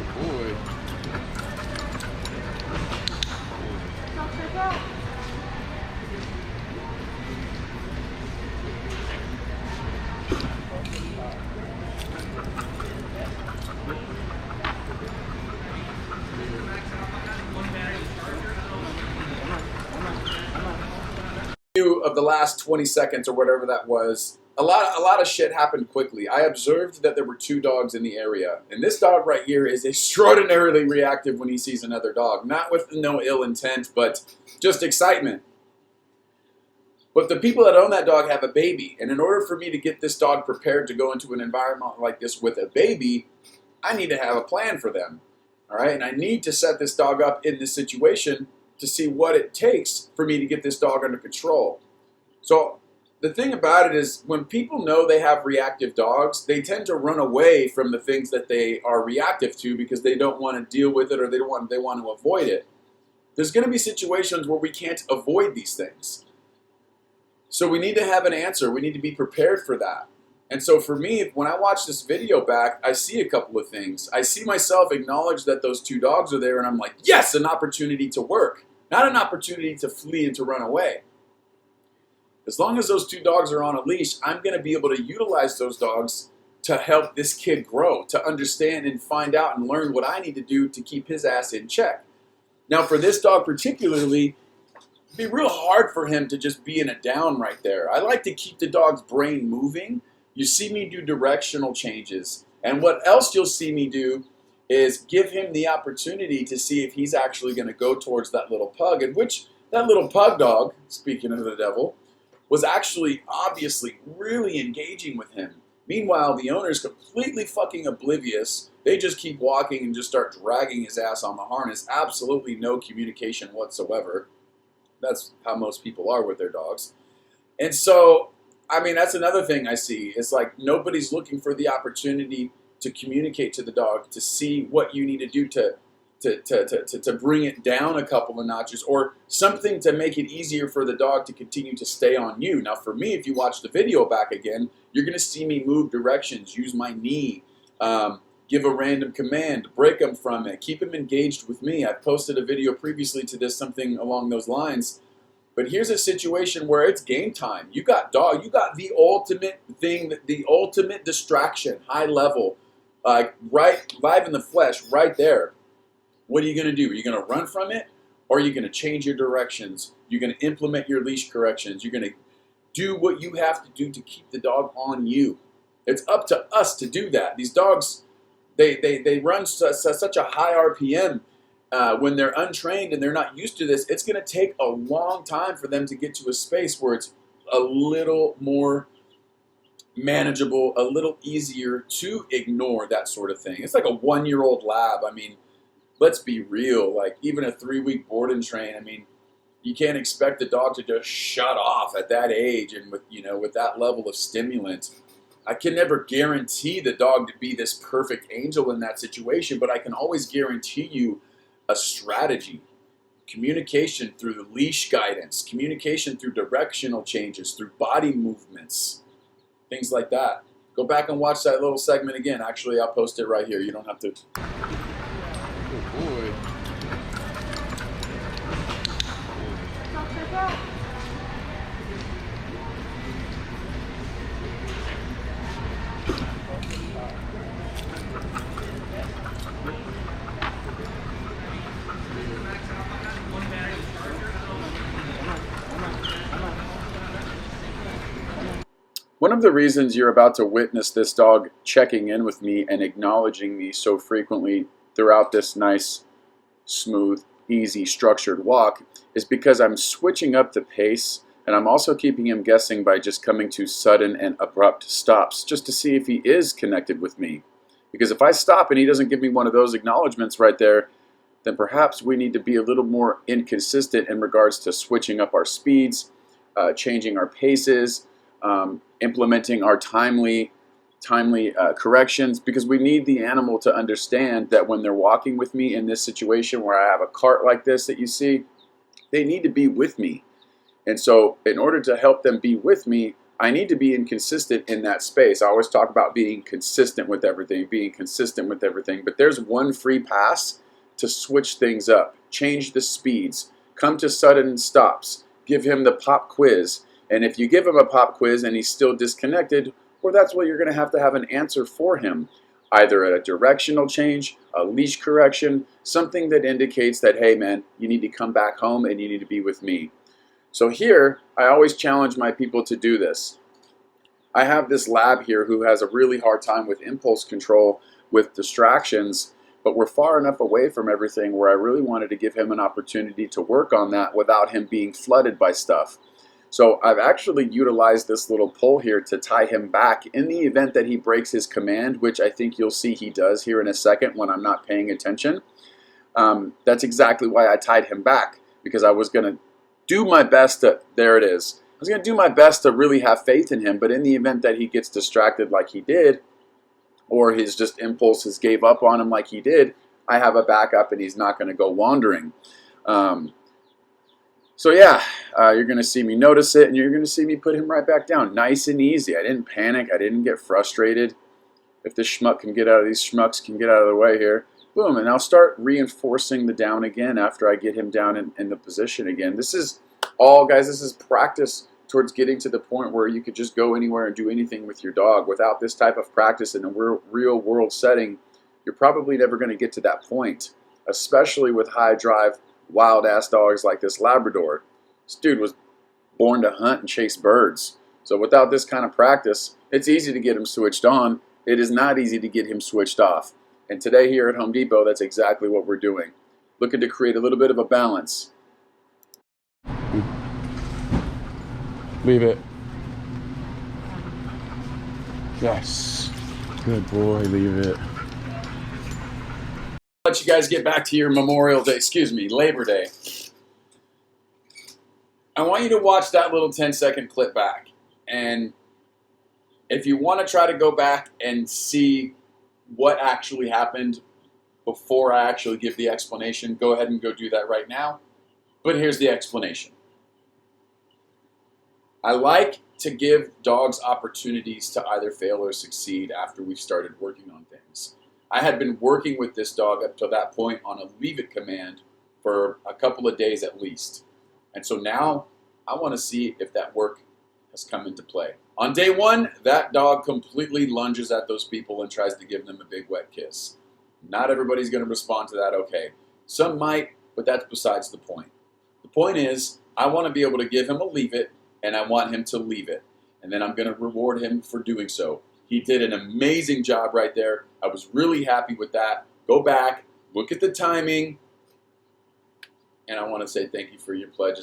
Boy. Of the last 20 seconds or whatever that was, a lot of shit happened quickly. I observed that there were two dogs in the area, and this dog right here is extraordinarily reactive when he sees another dog. Not with no ill intent, but just excitement. But the people that own that dog have a baby, and in order for me to get this dog prepared to go into an environment like this with a baby, I need to have a plan for them. All right, and I need to set this dog up in this situation to see what it takes for me to get this dog under control. So the thing about it is when people know they have reactive dogs, they tend to run away from the things that they are reactive to because they don't want to deal with it or they want to avoid it. There's going to be situations where we can't avoid these things. So we need to have an answer. We need to be prepared for that. And so for me, when I watch this video back, I see a couple of things. I see myself acknowledge that those two dogs are there, and I'm like, yes, an opportunity to work, not an opportunity to flee and to run away. As long as those two dogs are on a leash, I'm going to be able to utilize those dogs to help this kid grow, to understand and find out and learn what I need to do to keep his ass in check. Now, for this dog particularly, it'd be real hard for him to just be in a down right there. I like to keep the dog's brain moving. You see me do directional changes. And what else you'll see me do is give him the opportunity to see if he's actually going to go towards that little pug, in which that little pug dog, speaking of the devil, was actually obviously really engaging with him. Meanwhile, the owner's completely fucking oblivious. They just keep walking and just start dragging his ass on the harness. Absolutely no communication whatsoever. That's how most people are with their dogs. And so, I mean, that's another thing I see. It's like nobody's looking for the opportunity to communicate to the dog, to see what you need to do to bring it down a couple of notches, or something to make it easier for the dog to continue to stay on you. Now, for me, if you watch the video back again, you're going to see me move directions, use my knee, give a random command, break him from it, keep him engaged with me. I posted a video previously to this, something along those lines. But here's a situation where it's game time. You got the ultimate thing, the ultimate distraction, high level, right, live in the flesh, right there. What are you going to do? Are you going to run from it? Or are you going to change your directions? You're going to implement your leash corrections. You're going to do what you have to do to keep the dog on you. It's up to us to do that. These dogs, they run such a high RPM. When they're untrained and they're not used to this, it's going to take a long time for them to get to a space where it's a little more manageable, a little easier to ignore that sort of thing. It's like a 1-year-old lab. I mean, let's be real. Like even a 3-week board and train, I mean, you can't expect the dog to just shut off at that age and with that level of stimulant. I can never guarantee the dog to be this perfect angel in that situation, but I can always guarantee you a strategy, communication through the leash guidance, communication through directional changes, through body movements, things like that. Go back and watch that little segment again. Actually, I'll post it right here. You don't have to. Oh boy. One of the reasons you're about to witness this dog checking in with me and acknowledging me so frequently throughout this nice, smooth, easy, structured walk is because I'm switching up the pace, and I'm also keeping him guessing by just coming to sudden and abrupt stops just to see if he is connected with me. Because if I stop and he doesn't give me one of those acknowledgments right there, then perhaps we need to be a little more inconsistent in regards to switching up our speeds, changing our paces, implementing our timely corrections, because we need the animal to understand that when they're walking with me in this situation where I have a cart like this that you see, they need to be with me. And so in order to help them be with me, I need to be inconsistent in that space. I always talk about being consistent with everything, but there's one free pass to switch things up, change the speeds, come to sudden stops, give him the pop quiz. And if you give him a pop quiz and he's still disconnected, well, that's what you're going to have an answer for him. Either a directional change, a leash correction, something that indicates that, hey man, you need to come back home and you need to be with me. So here, I always challenge my people to do this. I have this lab here who has a really hard time with impulse control, with distractions, but we're far enough away from everything where I really wanted to give him an opportunity to work on that without him being flooded by stuff. So I've actually utilized this little pull here to tie him back in the event that he breaks his command, which I think you'll see he does here in a second when I'm not paying attention. That's exactly why I tied him back, because I was going to do my best to, there it is. I was going to do my best to really have faith in him, but in the event that he gets distracted like he did, or his just impulses gave up on him like he did, I have a backup and he's not going to go wandering. So yeah, you're going to see me notice it, and you're going to see me put him right back down. Nice and easy. I didn't panic. I didn't get frustrated. If this schmuck can get out of these schmucks can get out of the way here. Boom, and I'll start reinforcing the down again after I get him down in the position again. This is all, guys, this is practice towards getting to the point where you could just go anywhere and do anything with your dog. Without this type of practice in a real world setting, you're probably never going to get to that point, especially with high drive, wild ass dogs like this Labrador. This dude was born to hunt and chase birds. So without this kind of practice, it's easy to get him switched on. It is not easy to get him switched off. And today here at Home Depot, that's exactly what we're doing. Looking to create a little bit of a balance. Leave it. Yes. Good boy, leave it. Let you guys get back to your Memorial Day, Labor Day. I want you to watch that little 10-second clip back. And if you want to try to go back and see what actually happened before I actually give the explanation, go ahead and go do that right now. But here's the explanation. I like to give dogs opportunities to either fail or succeed after we've started working on things. I had been working with this dog up to that point on a leave it command for a couple of days at least. And so now I want to see if that work has come into play. On day one, that dog completely lunges at those people and tries to give them a big wet kiss. Not everybody's going to respond to that okay. Some might, but that's besides the point. The point is, I want to be able to give him a leave it, and I want him to leave it. And then I'm going to reward him for doing so. He did an amazing job right there. I was really happy with that. Go back, look at the timing, and I want to say thank you for your pledges.